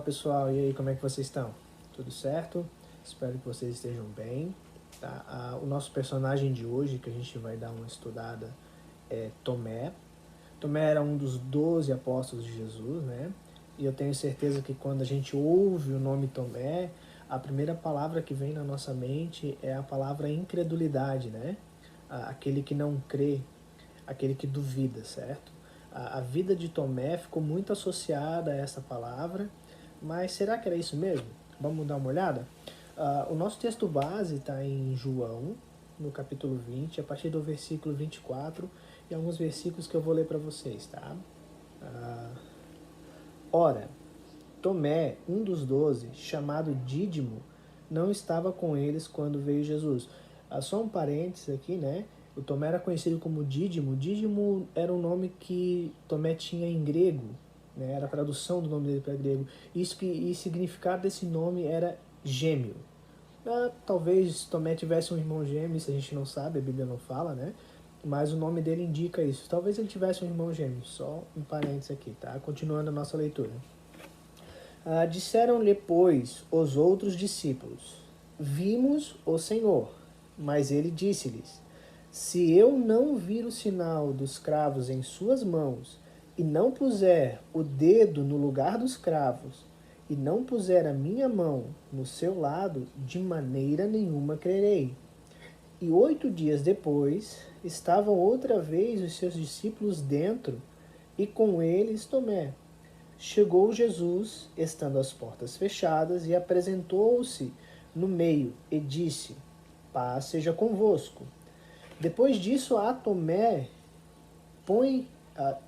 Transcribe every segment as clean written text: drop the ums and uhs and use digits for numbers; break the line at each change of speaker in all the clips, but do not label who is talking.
pessoal, e aí, como é que vocês estão? Tudo certo? Espero que vocês estejam bem. Tá? O nosso personagem de hoje, que a gente vai dar uma estudada, é Tomé. Tomé era um dos 12 apóstolos de Jesus, né? E eu tenho certeza que quando a gente ouve o nome Tomé, a primeira palavra que vem na nossa mente é a palavra incredulidade, né? Aquele que não crê, aquele que duvida, certo? A vida de Tomé ficou muito associada a essa palavra, mas será que era isso mesmo? Vamos dar uma olhada? O nosso texto base está em João, no capítulo 20, a partir do versículo 24, e alguns versículos que eu vou ler para vocês, tá? Ora, Tomé, um dos 12, chamado Dídimo, não estava com eles quando veio Jesus. Só um parênteses aqui, né? O Tomé era conhecido como Dídimo. Dídimo era um nome que Tomé tinha em grego, né? Era a tradução do nome dele para grego. E o significado desse nome era gêmeo. Talvez Tomé tivesse um irmão gêmeo, isso a gente não sabe, a Bíblia não fala, né? Mas o nome dele indica isso. Talvez ele tivesse um irmão gêmeo. Só um parênteses aqui, tá? Continuando a nossa leitura. Disseram-lhe, pois, os outros discípulos: Vimos o Senhor. Mas ele disse-lhes: Se eu não vir o sinal dos cravos em suas mãos, e não puser o dedo no lugar dos cravos, e não puser a minha mão no seu lado, de maneira nenhuma crerei. E 8 dias depois, estavam outra vez os seus discípulos dentro, e com eles Tomé. Chegou Jesus, estando as portas fechadas, e apresentou-se no meio, e disse: Paz seja convosco. Depois disso a Tomé,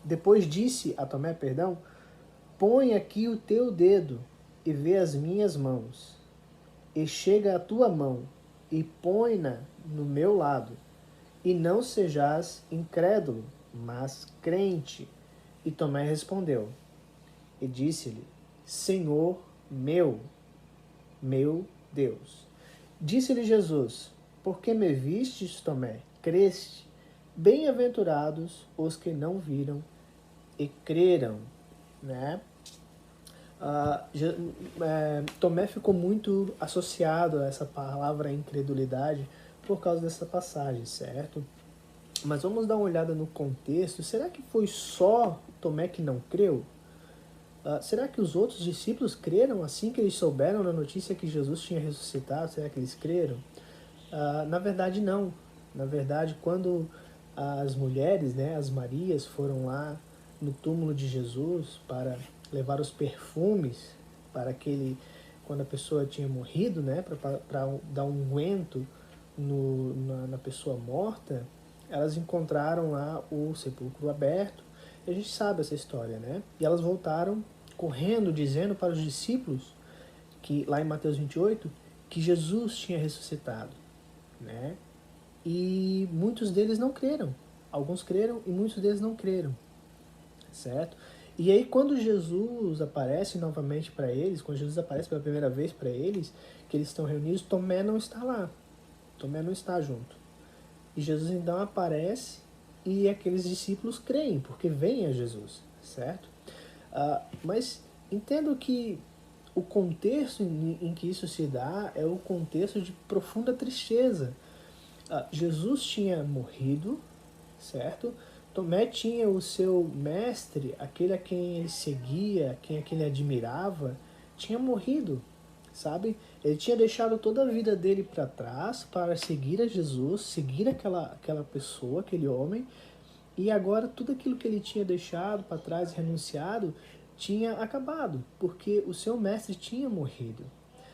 depois disse a Tomé, põe aqui o teu dedo e vê as minhas mãos. E chega a tua mão e põe-na no meu lado. E não sejas incrédulo, mas crente. E Tomé respondeu e disse-lhe: Senhor meu Deus. Disse-lhe Jesus: Por que me vistes, Tomé? Creste? Bem-aventurados os que não viram e creram, né? Tomé ficou muito associado a essa palavra incredulidade por causa dessa passagem, certo? Mas vamos dar uma olhada no contexto. Será que foi só Tomé que não creu? Será que os outros discípulos creram assim que eles souberam da notícia que Jesus tinha ressuscitado? Será que eles creram? Na verdade, não. Na verdade, quando as mulheres, né, as Marias, foram lá no túmulo de Jesus para levar os perfumes para quando a pessoa tinha morrido, né, para dar um unguento na pessoa morta, elas encontraram lá o sepulcro aberto. E a gente sabe essa história, né? E elas voltaram correndo, dizendo para os discípulos, que lá em Mateus 28, que Jesus tinha ressuscitado, né? E muitos deles não creram. Alguns creram e muitos deles não creram, certo? E aí quando Jesus aparece novamente para eles, quando Jesus aparece pela primeira vez para eles, que eles estão reunidos, Tomé não está lá. Tomé não está junto. E Jesus então aparece e aqueles discípulos creem, porque veem a Jesus, certo? Mas entendo que o contexto em que isso se dá é o contexto de profunda tristeza. Jesus tinha morrido, certo? Tomé tinha o seu mestre, aquele a quem ele seguia, a quem ele admirava, tinha morrido, sabe? Ele tinha deixado toda a vida dele para trás para seguir a Jesus, seguir aquela pessoa, aquele homem, e agora tudo aquilo que ele tinha deixado para trás, renunciado, tinha acabado, porque o seu mestre tinha morrido.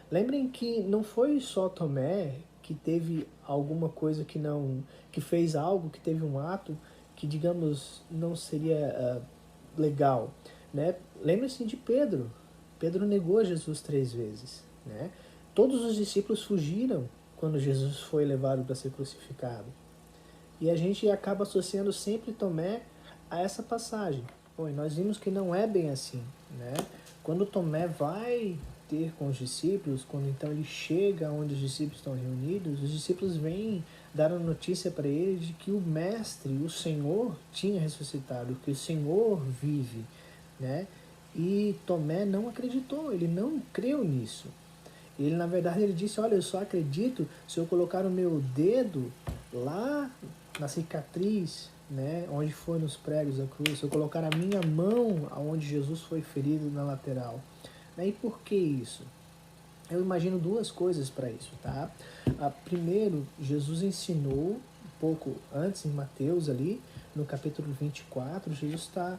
Lembrem que não foi só Tomé que teve alguma coisa que fez algo, que teve um ato que, digamos, não seria legal, né? Lembrem-se de Pedro. Pedro negou a Jesus 3 vezes, né? Todos os discípulos fugiram quando Jesus foi levado para ser crucificado. E a gente acaba associando sempre Tomé a essa passagem. Bom, e nós vimos que não é bem assim, né? Quando Tomé vai ter com os discípulos, quando então ele chega onde os discípulos estão reunidos, os discípulos vêm dar a notícia para ele de que o Mestre, o Senhor, tinha ressuscitado, que o Senhor vive, né? E Tomé não acreditou, ele não creu nisso. Ele, na verdade, ele disse, olha, eu só acredito se eu colocar o meu dedo lá na cicatriz, né, onde foi nos pregos da cruz, se eu colocar a minha mão aonde Jesus foi ferido na lateral. E por que isso? Eu imagino duas coisas para isso, tá? Primeiro, Jesus ensinou um pouco antes em Mateus ali, no capítulo 24, Jesus está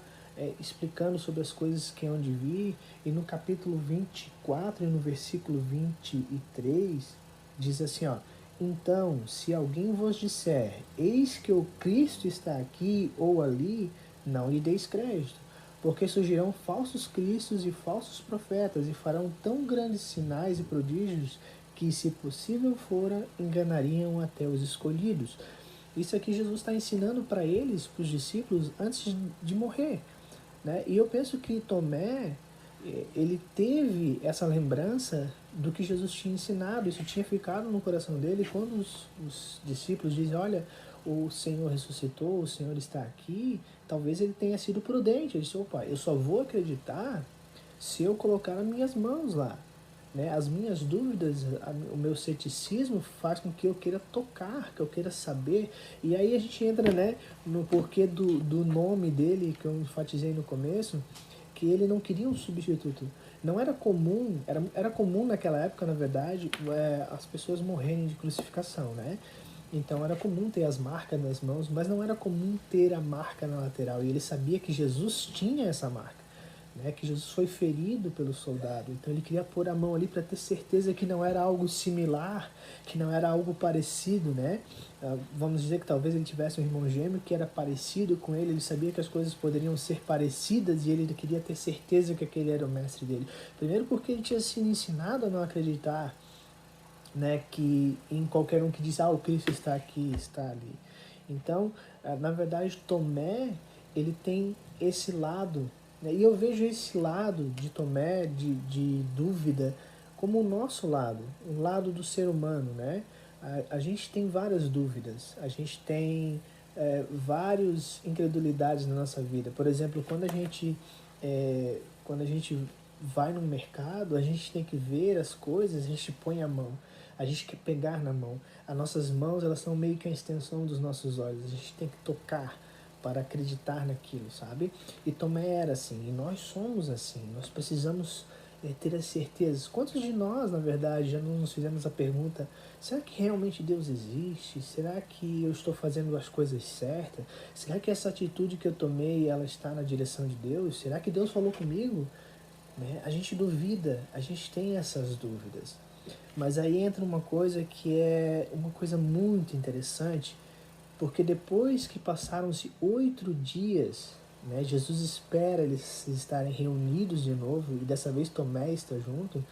explicando sobre as coisas que hão de vir, e no capítulo 24 e no versículo 23, diz assim, ó, então, se alguém vos disser, eis que o Cristo está aqui ou ali, não lhe deis crédito, porque surgirão falsos cristos e falsos profetas, e farão tão grandes sinais e prodígios que, se possível fora, enganariam até os escolhidos. Isso aqui Jesus está ensinando para eles, para os discípulos, antes de morrer, né? E eu penso que Tomé, ele teve essa lembrança do que Jesus tinha ensinado, isso tinha ficado no coração dele. Quando os discípulos dizem, olha, o Senhor ressuscitou, o Senhor está aqui, talvez ele tenha sido prudente. Ele disse, opa, eu só vou acreditar se eu colocar as minhas mãos lá. Né? As minhas dúvidas, o meu ceticismo faz com que eu queira tocar, que eu queira saber. E aí a gente entra, né, no porquê do nome dele, que eu enfatizei no começo, que ele não queria um substituto. Não era comum, era comum naquela época, na verdade, as pessoas morrerem de crucificação, né? Então era comum ter as marcas nas mãos, mas não era comum ter a marca na lateral. E ele sabia que Jesus tinha essa marca, né? Que Jesus foi ferido pelo soldado. Então ele queria pôr a mão ali para ter certeza que não era algo similar, que não era algo parecido, né? Vamos dizer que talvez ele tivesse um irmão gêmeo que era parecido com ele sabia que as coisas poderiam ser parecidas e ele queria ter certeza que aquele era o mestre dele. Primeiro porque ele tinha sido ensinado a não acreditar, né, que em qualquer um que diz, o Cristo está aqui, está ali. Então, na verdade, Tomé, ele tem esse lado, né, e eu vejo esse lado de Tomé, de dúvida, como o nosso lado, o lado do ser humano, né? A gente tem várias dúvidas, a gente tem várias incredulidades na nossa vida. Por exemplo, quando a gente vai no mercado, a gente tem que ver as coisas, a gente põe a mão, a gente quer pegar na mão. As nossas mãos, elas são meio que a extensão dos nossos olhos, a gente tem que tocar para acreditar naquilo, sabe? E Tomé era assim, e nós somos assim, nós precisamos ter as certezas. Quantos de nós, na verdade, já não nos fizemos a pergunta, será que realmente Deus existe? Será que eu estou fazendo as coisas certas? Será que essa atitude que eu tomei, ela está na direção de Deus? Será que Deus falou comigo? Né? A gente duvida, a gente tem essas dúvidas. Mas aí entra uma coisa que é uma coisa muito interessante, porque depois que passaram-se 8 dias, né, Jesus espera eles estarem reunidos de novo, e dessa vez Tomé está junto,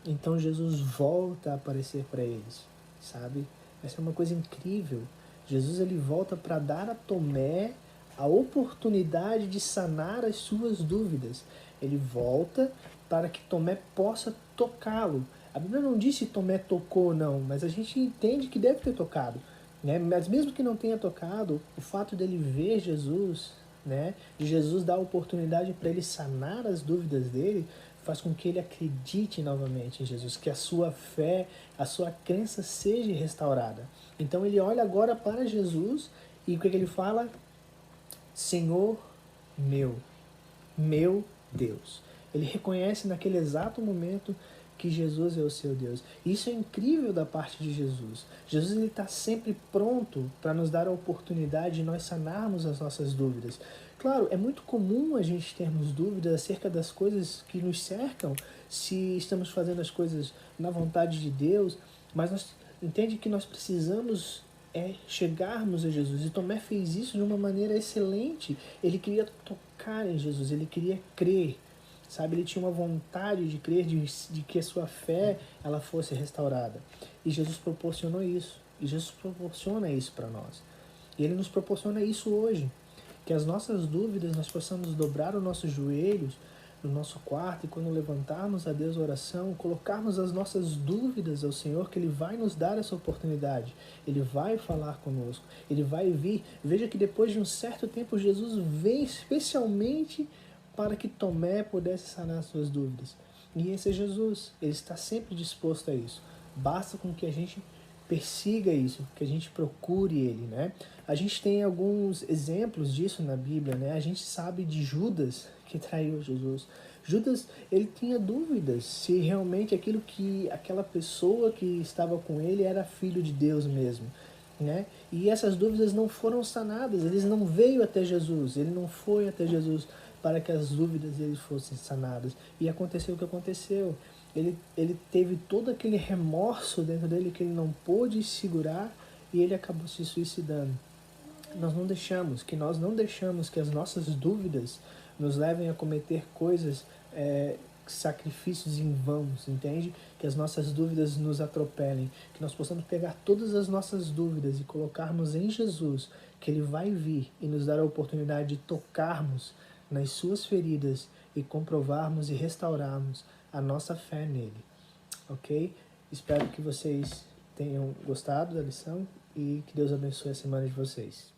então Jesus volta a aparecer para eles, sabe? Essa é uma coisa incrível. Jesus ele volta para dar a Tomé a oportunidade de sanar as suas dúvidas. Ele volta para que Tomé possa tocá-lo. A Bíblia não diz se Tomé tocou ou não, mas a gente entende que deve ter tocado, né? Mas mesmo que não tenha tocado, o fato dele ver Jesus, né, de Jesus dar a oportunidade para ele sanar as dúvidas dele, faz com que ele acredite novamente em Jesus, que a sua fé, a sua crença seja restaurada. Então ele olha agora para Jesus e o que ele fala? Senhor meu, meu Deus. Ele reconhece naquele exato momento que Jesus é o seu Deus. Isso é incrível da parte de Jesus. Jesus está sempre pronto para nos dar a oportunidade de nós sanarmos as nossas dúvidas. Claro, é muito comum a gente termos dúvidas acerca das coisas que nos cercam, se estamos fazendo as coisas na vontade de Deus, mas nós entende que nós precisamos chegarmos a Jesus. E Tomé fez isso de uma maneira excelente. Ele queria tocar em Jesus, ele queria crer, sabe? Ele tinha uma vontade de crer, de que a sua fé ela fosse restaurada. E Jesus proporcionou isso. E Jesus proporciona isso para nós. E Ele nos proporciona isso hoje. Que as nossas dúvidas nós possamos dobrar os nossos joelhos no nosso quarto e quando levantarmos a Deus a oração, colocarmos as nossas dúvidas ao Senhor, que Ele vai nos dar essa oportunidade. Ele vai falar conosco. Ele vai vir. Veja que depois de um certo tempo Jesus vem especialmente para que Tomé pudesse sanar as suas dúvidas. E esse é Jesus, ele está sempre disposto a isso. Basta com que a gente persiga isso, que a gente procure ele, né? A gente tem alguns exemplos disso na Bíblia, né? A gente sabe de Judas, que traiu Jesus. Judas, ele tinha dúvidas se realmente aquela pessoa que estava com ele era filho de Deus mesmo, né? E essas dúvidas não foram sanadas, eles não veio até Jesus, ele não foi até Jesus para que as dúvidas dele fossem sanadas. E aconteceu o que aconteceu. Ele teve todo aquele remorso dentro dele que ele não pôde segurar e ele acabou se suicidando. Nós não deixamos que as nossas dúvidas nos levem a cometer coisas, sacrifícios em vãos, entende? Que as nossas dúvidas nos atropelem, que nós possamos pegar todas as nossas dúvidas e colocarmos em Jesus, que Ele vai vir e nos dar a oportunidade de tocarmos nas suas feridas e comprovarmos e restaurarmos a nossa fé nele, ok? Espero que vocês tenham gostado da lição e que Deus abençoe a semana de vocês.